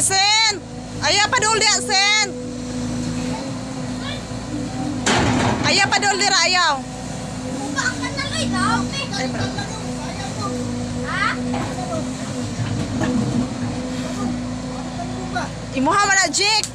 Sen. Ayaw pa dul dia, Sen. Ayaw pa dul dira, ayaw. Buka ka na loy daw. Ha? Imuha man na, Jik.